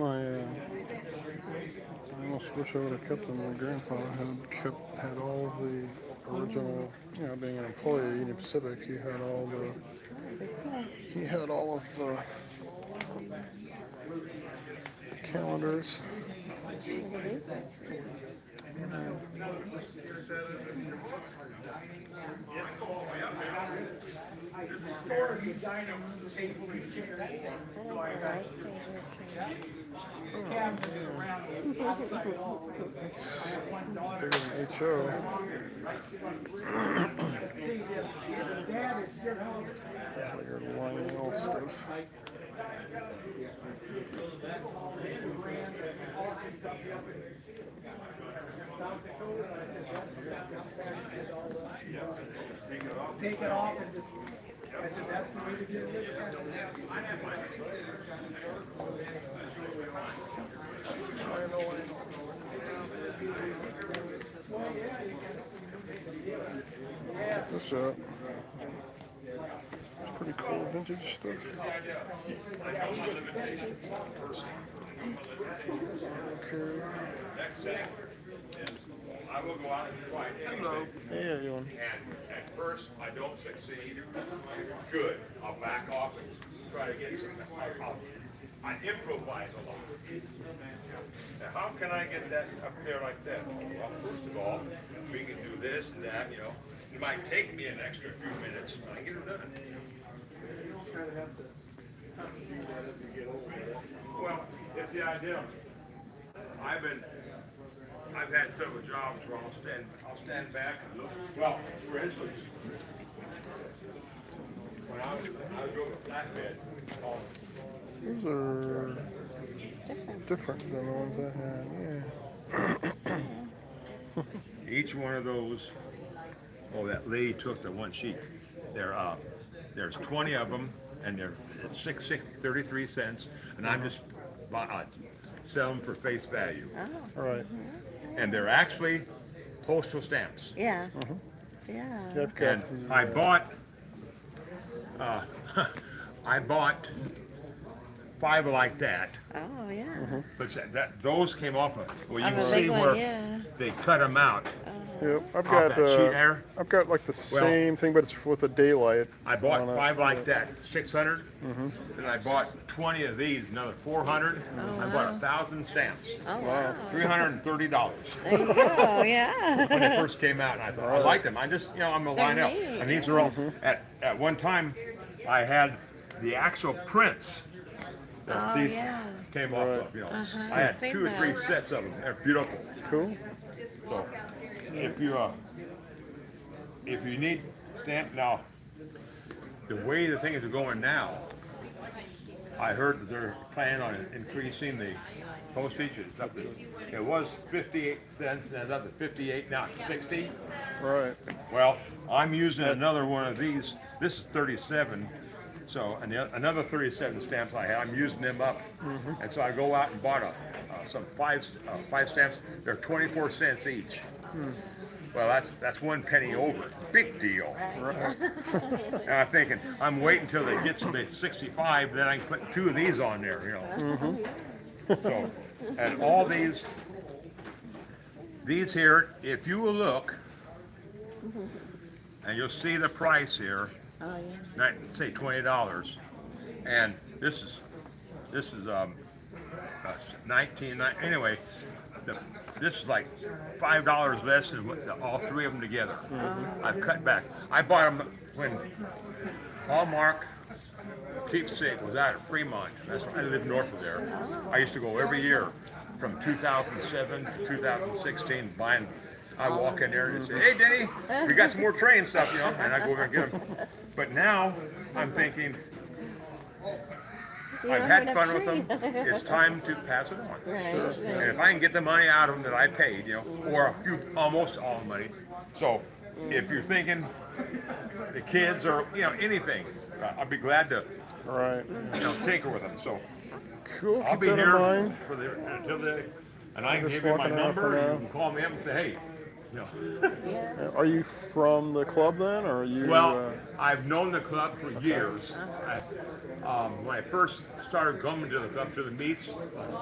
I almost wish I would have kept them. My grandpa had all the original, being an employee at Union Pacific, he had all of the calendars. Bigger than HO. Like your Lionel stuff. Take it off and just, that's the way to do it. This it's pretty cool vintage stuff. Okay. Next thing is I will go out and try it. Hello. Hey, everyone. And at first I don't succeed. Good. I'll back off and try to get some. I improvise a lot. Now, how can I get that up there like that? Well, first of all, we can do this and that, It might take me an extra few minutes, but I get it done. Well, it's the idea. I've had several jobs where I'll stand back and look. Well, for instance, when I was doing a flatbed, Those are different than the ones I had, yeah. each one of those, that lady took the one sheet. There's 20 of them, and they're $6.60, 33 cents, and I'm just sell them for face value. Oh. Right. And they're actually postal stamps. Yeah. Yeah, Yeah. I've got And I bought, I bought 5 like that. Oh, yeah. But those came off of. Well, you Of a can big see one, where yeah. they cut them out. Yep, Off that sheet there. I've got like the same thing, but it's with a daylight. I bought on it. 5 like that, 600. And I bought 20 of these, another 400. I bought 1,000 stamps, Oh, wow. $330 There you go, yeah. when they first came out. And I thought I liked them. I just, I'm gonna line up. neat. And these are all. At one time, I had the actual prints that Oh, these yeah. came off of. I had Seen 2 or 3 that. sets of them. They're beautiful. Cool. So if you need stamp now, the way the things are going now, I heard that they're planning on increasing the postage. It's up to, it was 58 cents, and it's up to 58 now. It's 60. Right. Well, I'm using another one of these. This is 37. So, and another 37 stamps I have, I'm using them up. And so I go out and bought some five stamps. They're 24 cents each. Well, that's 1 penny over. Big deal. Right. And I'm thinking, I'm waiting until they get to 65, then I can put 2 of these on there, So, and all these here, if you will look, and you'll see the price here, Oh, yeah. say $20, and this is 19. Anyway, this is like $5 less than all 3 of them together. I've cut back. I bought them when Hallmark Keepsake was out at Fremont. I live north of there. I used to go every year from 2007 to 2016 buying. I walk in there and say, "Hey, Denny, we got some more train stuff, and I go over and get them. But now I'm thinking, I've had fun with them. It's time to pass it on. Right. Sure. And if I can get the money out of them that I paid, or almost all the money. So if you're thinking the kids or anything, I'd be glad to Right. tinker with them. So Cool. I'll Keep be that in here mind. until and I can Just give you my walking out for number. now. You can call me up and say, hey, No. Are you from the club then, or are you? Well, I've known the club for years. When I first started coming to the meets,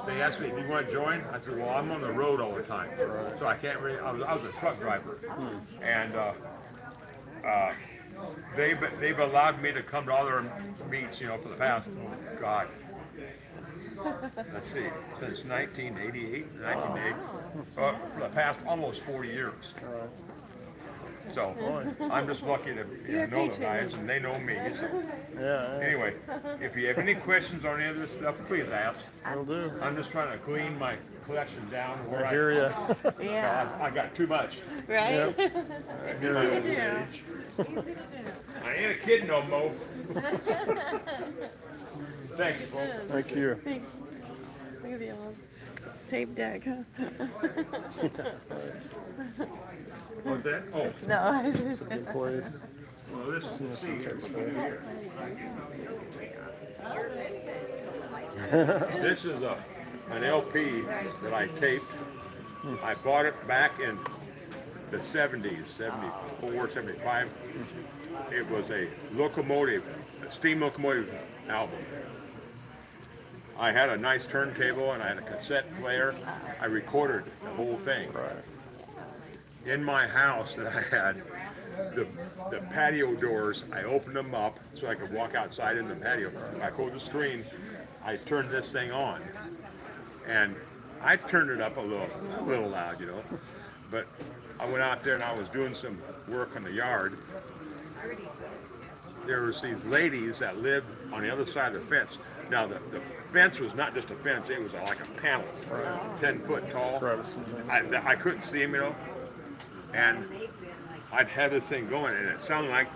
they asked me, "Do you want to join?" I said, "Well, I'm on the road all the time, so I can't really." I was a truck driver, and they've allowed me to come to all their meets, for the past, oh God, let's see, since 1988, 1980, for the past almost 40 years. Right. So I'm just lucky to know the guys, and they know me. So. Yeah. Anyway, if you have any questions on any of this stuff, please ask. Will do. I'm just trying to clean my collection down where I hear you. Yeah. I got too much. Right? Yep. I hear you. Easy to do. I ain't a kid no more. Thanks, folks. Thank you. Thanks. Look at the old tape deck, huh? What's that? Oh, No, I was It's a good play. well, this is Yes, it takes here. that. This is an LP that I taped. I bought it back in the 70s, 74, 75. It was a steam locomotive album. I had a nice turntable and I had a cassette player. I recorded the whole thing. Right. In my house that I had, the patio doors, I opened them up so I could walk outside in the patio. I pulled the screen, I turned this thing on, and I turned it up a little loud, but I went out there and I was doing some work in the yard. There was these ladies that lived on the other side of the fence. Now the fence was not just a fence; it was like a panel, 10 foot tall. Privacy. I couldn't see them, and I'd have this thing going, and it sounded like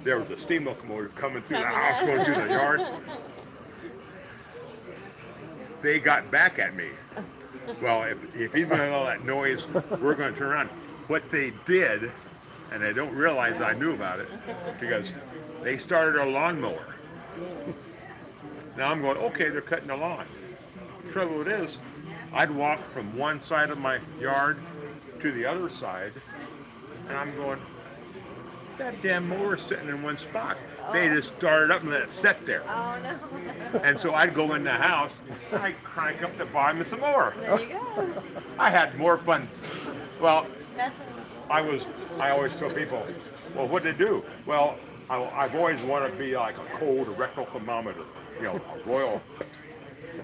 there was a steam locomotive coming through the house, going through the yard. They got back at me. Well, if he's going to all that noise, we're going to turn around. What they did, and they don't realize I knew about it, because they started a lawnmower. Now I'm going, okay, they're cutting the lawn. Trouble is, I'd walk from one side of my yard to the other side, and I'm going, that damn mower's sitting in one spot. They just started up and let it sit there. Oh, no. And so I'd go in the house, and I'd crank up the volume of some more. There you go. I had more fun. Well, That's I always tell people, well, what did they do? Well, I've always wanted to be like a cold rectal thermometer, a royal.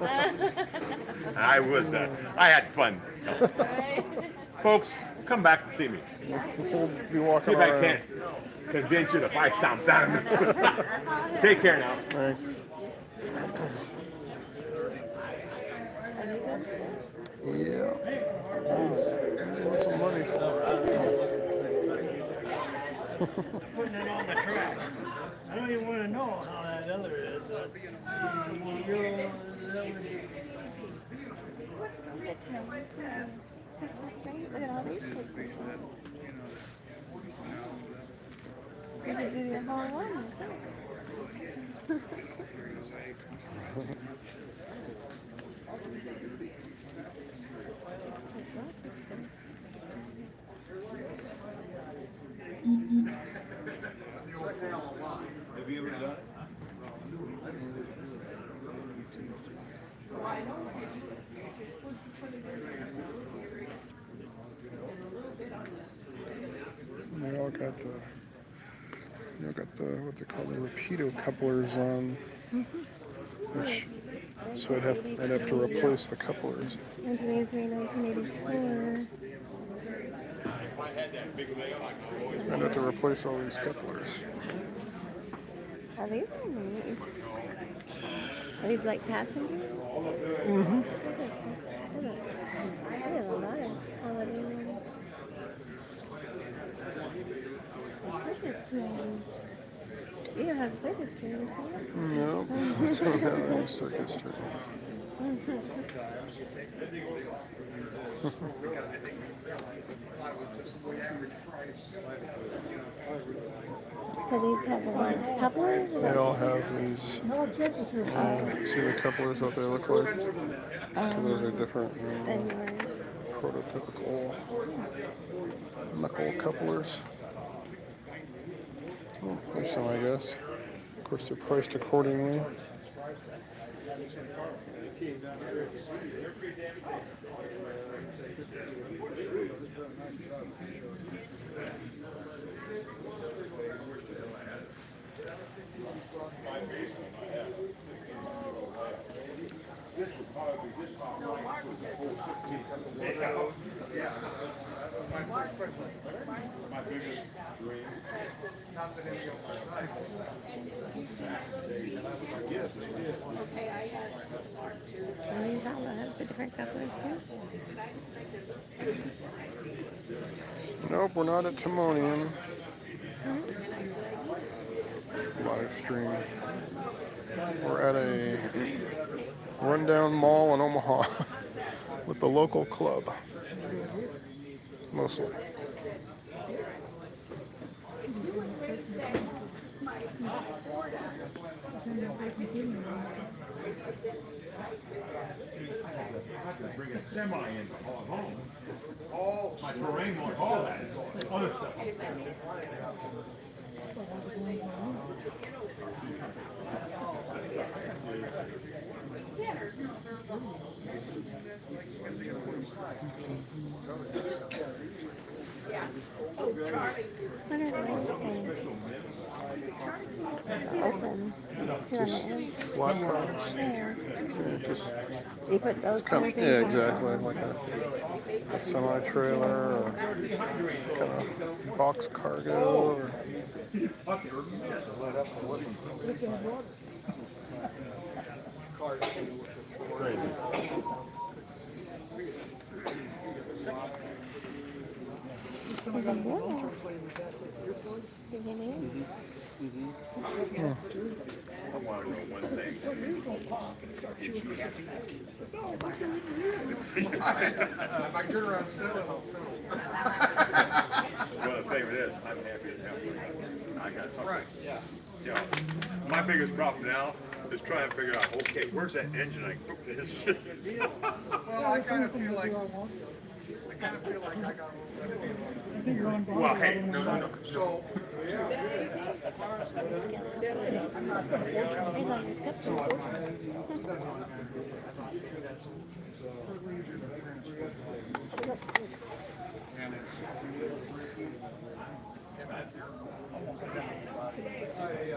And I had fun. right. Folks, come back and see me. We'll be See walking if I around. can't convince you to buy something. Take care now. Thanks. Yeah. There's some money for it. Putting it on the track. I don't even want to know how that other is. Look at all these Christmas trees. You could do your whole one. Have you ever done it? They all got the what they call the repeato couplers on, which so I'd have to replace the couplers. 1983, 1984. I'd have to replace all these couplers. Oh, these are neat. Are these like passengers? Mm-hmm. I have a lot of holiday ones. Circus trains. You don't have circus trains, huh? No, I don't have any circus trains. So these have the one couplers? Or They all have these. See the couplers, what they look like? So those are different and yours. prototypical knuckle couplers. Oh, there's some, I guess. Of course, they're priced accordingly. My biggest dream. And these all have the different couplers too. Nope, we're not at Timonium. Live stream. We're at a rundown mall in Omaha with the local club. Mostly. I could bring a semi in to haul it home. All my terrain won't haul that. Other stuff. What are those open? Two on the end. Flat tops. Yeah. Yeah, just You put those kind kind of, of things yeah, on exactly. Like a semi-trailer or kind of box cargo. Or, crazy. Is it blue? Is it in? I want to know one thing. If I turn around and sell it, I'll sell it. Well, the thing of it is, I'm happy to have one. I got something. Right, yeah. You know, my biggest problem now is trying to figure out, okay, where's that engine I cooked this? Well, I kind of feel like I got a little bit. Well, hey, no. So, Here's all your couplers.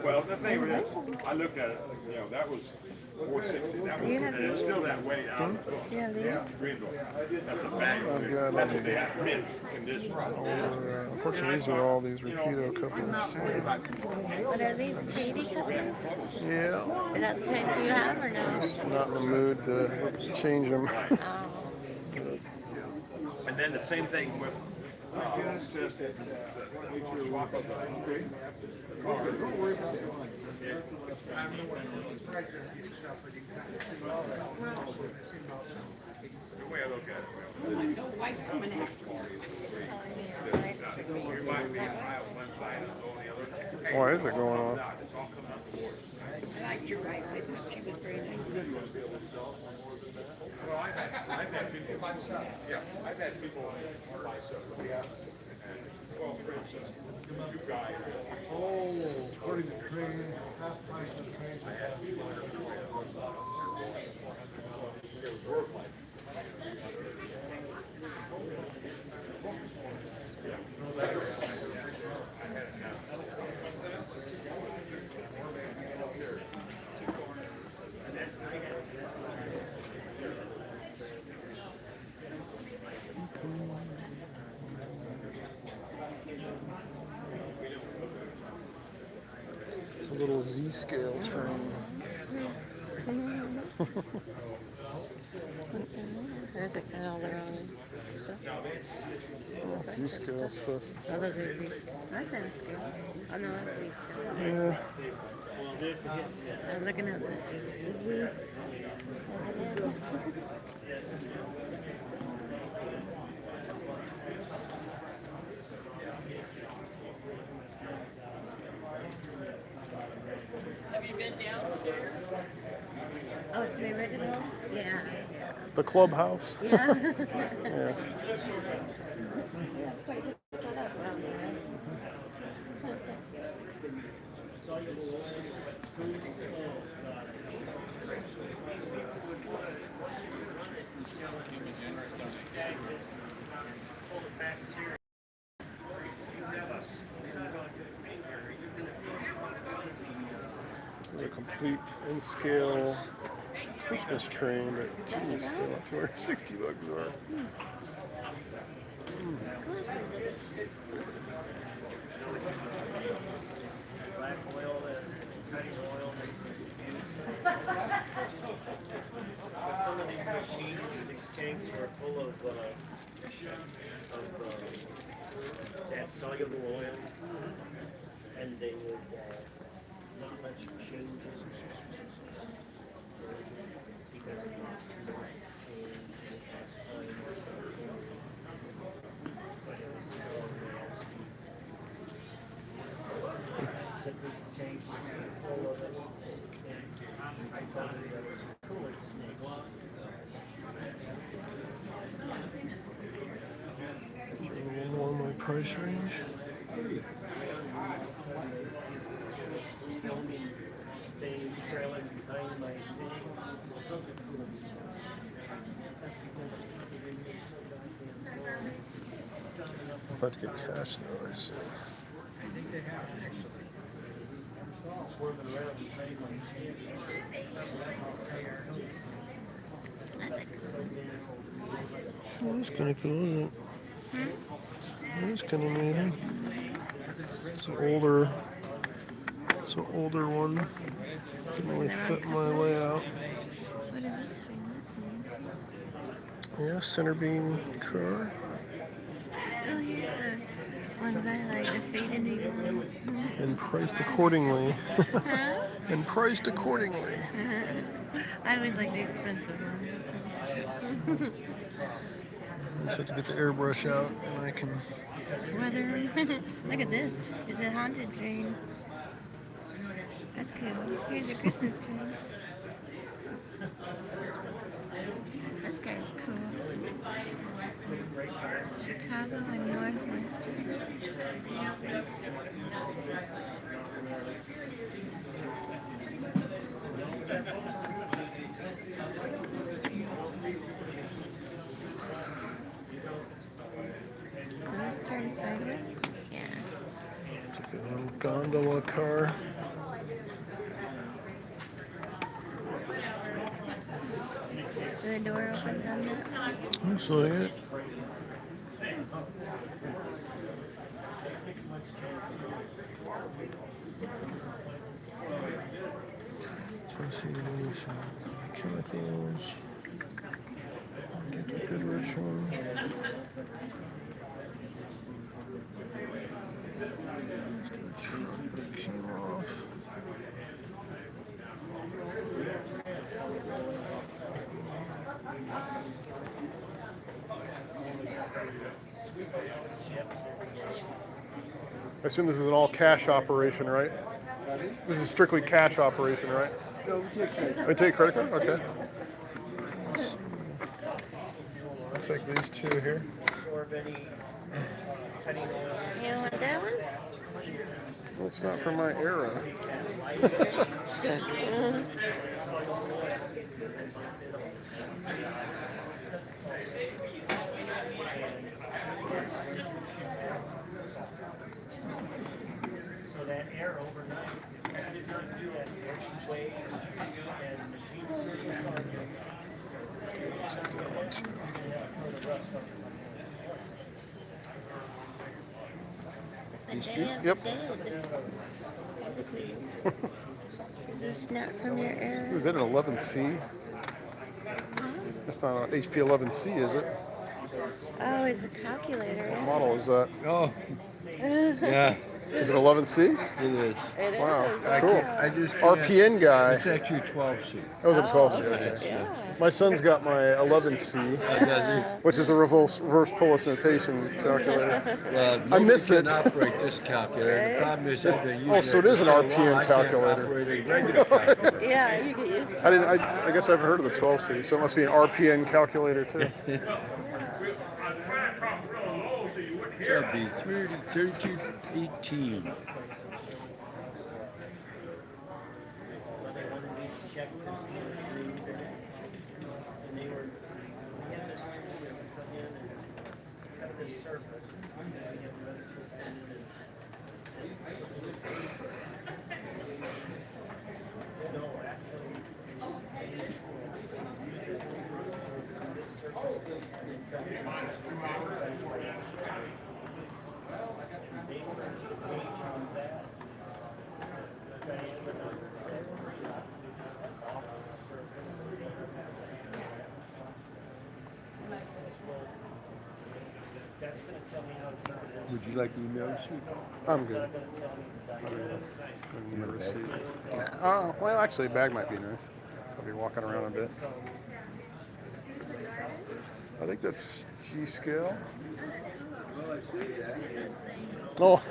Well, the thing of it is, I looked at it, you know, that was 460, that was, You have and it's still that way out. You have these? Greenville. That's a bang. got That's what they have, mint condition. Unfortunately, these are all these Rapido couplers too. What are these? Katie couplers? Yeah. Is that the kind you have or no? Not in the mood to change them. Oh. And then the same thing with, the way I look at it. You might be on one side and on the other. Why is it going on? It's all coming up the board. I liked your right, I thought she was very nice. Well, I've had people, yeah, I've had people buy stuff from me. Well, for instance, you guys. oh, putting the train, half price of the train. It was worth like. It's a little Z-scale train. What's in there? Or is it kind of all their own stuff? Z-scale stuff. Oh, those are these. That's in scale. Oh, no, that's these scale. Yeah. I'm looking at the Have you been downstairs? Oh, it's the original? Yeah. The clubhouse. Yeah. Yeah. Yeah, quite good setup around there. There's a complete in-scale Christmas train, but geez, not $260 more. Some of these machines, these tanks are full of that soluble oil, and they would not let you change it. The tank full of it, and I thought it was coolant snakes. A little more my price range. Filming thing trailing behind my thing. About to get cash though, I see. Swerving around behind my thing. Well, that's kind of cool, isn't it? That is kind of neat. It's an older one. Didn't really fit my layout. What is this thing? Yeah, center beam car. Oh, here's the ones I like, the faded eagle. And priced accordingly. Huh? And priced accordingly. I always like the expensive ones. I just have to get the airbrush out and I can. Weather. Look at this. It's a haunted train. That's cool. Here's a Christmas train. This guy's cool. Chicago and Northwestern. Will this turn sideways? Yeah. It's like a little gondola car. The door opens on that. Looks like it. So let's see these chemicals. Get the good rich one. Let's get a truck that came off. I assume this is an all cash operation, right? This is strictly cash operation, right? No, we take credit. I take credit card? Okay. I'll take these two here. Absorb any cutting oil. You want that one? Well, it's not from my era. So that air overnight, I did not do that way, and machine service on These two? Dad, Yep. Dad. Is this not from your era? Is that an 11C? That's not an HP 11C, is it? Oh, it's a calculator. What model is that? Oh, yeah. Is it 11C? It is. It Wow, is. cool. Yeah. I just can't. RPN guy. It's actually 12C. That was a 12C. Oh, Okay. yeah. My son's got my 11C, Yeah. which is the reverse Polish notation calculator. Well, I miss nobody it. can operate this calculator. The problem is I've been using Oh, so it for is an so long, RPN I can't calculator. operate a regular calculator. Yeah, you get used to it. I guess I haven't heard of the 12C, so it must be an RPN calculator too. So it'd be 32, 18. Well, they wanted me to check to see if they knew that. And they were, we had this tool that would come in and cut this surface. And we get the other tool come in and. No, actually, it's the same tool. Use it to this surface and cut it. They were waiting on that. Diameter number. That's gonna tell me how deep it is. Would you like the email receipt? I'm good. It's gonna tell me the diameter. Need a receipt. Oh, well, actually, a bag might be nice. I'll be walking around a bit. I think that's G scale. Oh,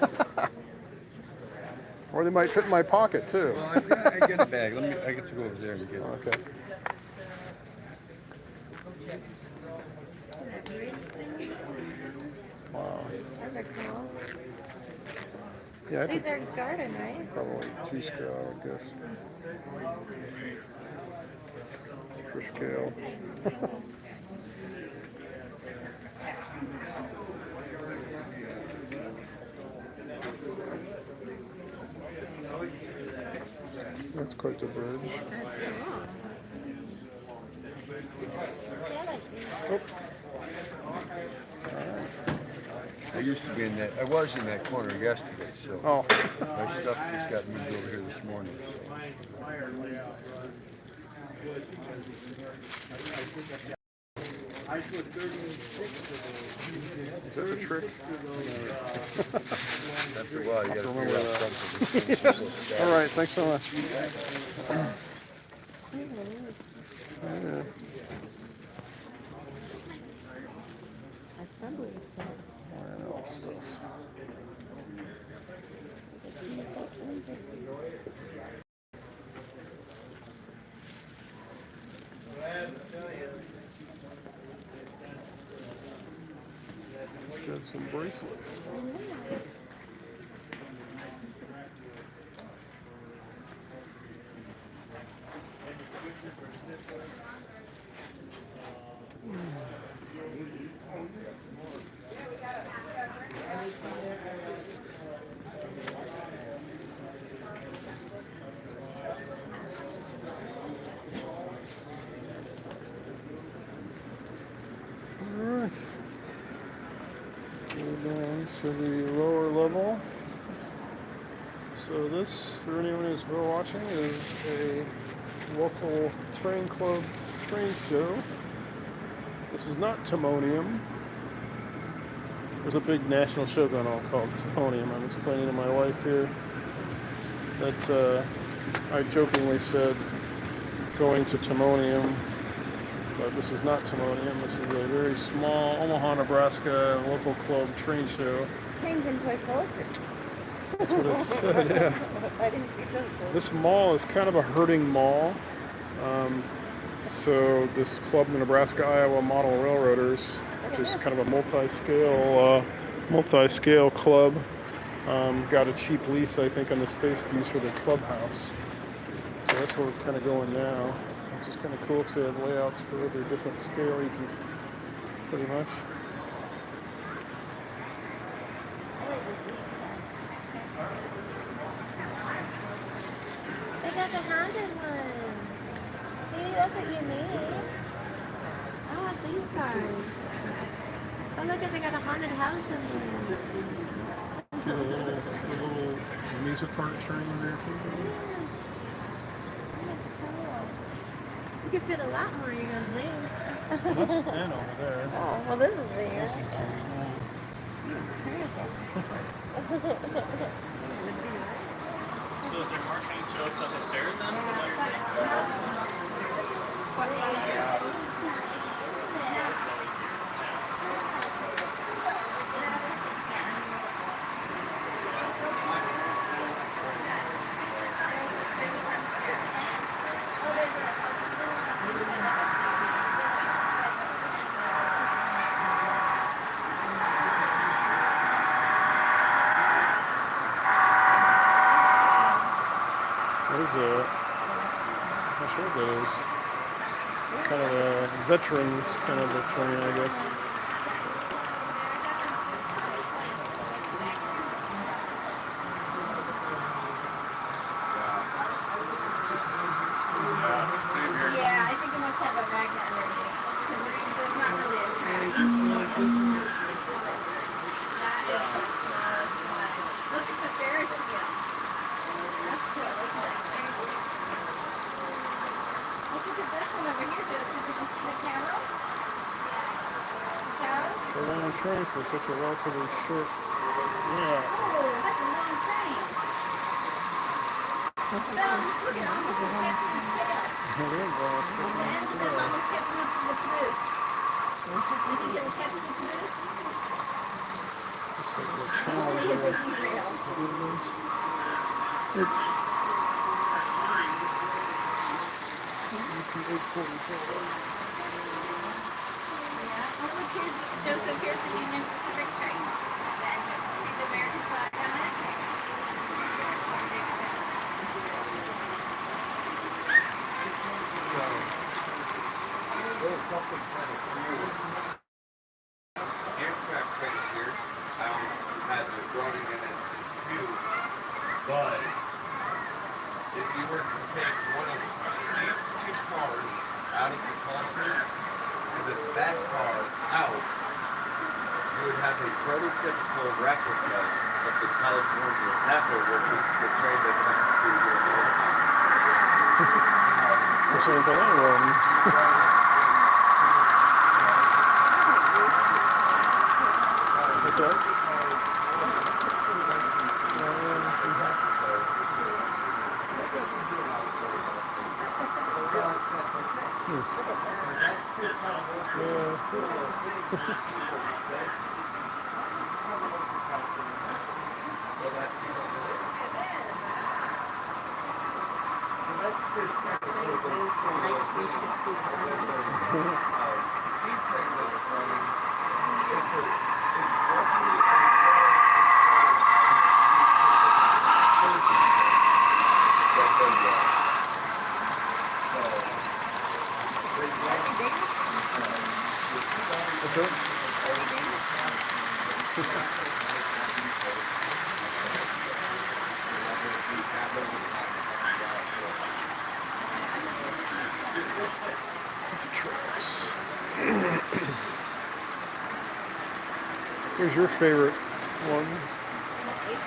or they might fit in my pocket too. Well, I get a bag. I get to go over there and get it. Okay. That bridge thing. Wow. Those are cool. Yeah, I These think are garden, right? probably G scale, I guess. For scale. That's quite the bridge. That's cool. Yeah, I like these. Oh. I used to be in that. I was in that corner yesterday, so Oh. my stuff just got moved over here this morning. So. Is that a trick? After a while, you got to remember figure out that. something. It's just so scattered. All right, thanks so much. Yeah. Assembly set. All stuff. Got some bracelets. Alright. Go down to the lower level. So this, for anyone who's watching, is a local train club's train show. This is not Timonium. There's a big national show going on called Timonium. I'm explaining to my wife here that I jokingly said going to Timonium, but this is not Timonium. This is a very small Omaha, Nebraska local club train show. Trains in toy poetry. That's what it said, yeah. I didn't see those. This mall is kind of a hurting mall. So this club, the Nebraska-Iowa Model Railroaders, which is kind of a multi-scale club, got a cheap lease, I think, on the space to use for the clubhouse. So that's where we're kind of going now, which is kind of cool because they have layouts for every different scale you can, pretty much. They got the haunted one. See, that's what you need. I want these cars. Oh, look at they got a haunted house in there. See the little amusement park train there too? Yes. That's cool. You can fit a lot more. You're gonna zoom. That's N over there. Oh, well, this is there. This is So is there more train show stuff upstairs then? Is that what you're What is it? I'm not sure what that is. Kind of a veterans kind of a train, I guess. Yeah, I think it must have a magnet underneath. Because there's not really a train. Look at the Ferris wheel. That's cool, isn't it? Look at this one over here, Joseph. Did you see the camel? Cows? It's a long train for such a relatively short. Yeah. Oh, that's a long train. Look at it, almost catching its tail. It is almost And catching its it's tail. almost catching up to the caboose. You think it'll catch the caboose? Looks like the Only channels if are it derails. It's 8:44. Yeah. Oh, look, Joseph, here's the Union Pacific train. The engine. See the American flag on it? There's something kind of weird. Amtrak train here has a running in it too, but if you were to take one of these two cars out of the culture and this back car out, you would have a prototypical replica of the California Zephyr, which is the train that comes to your The same thing I run. What's that? What's that? Tracks. Here's your favorite one.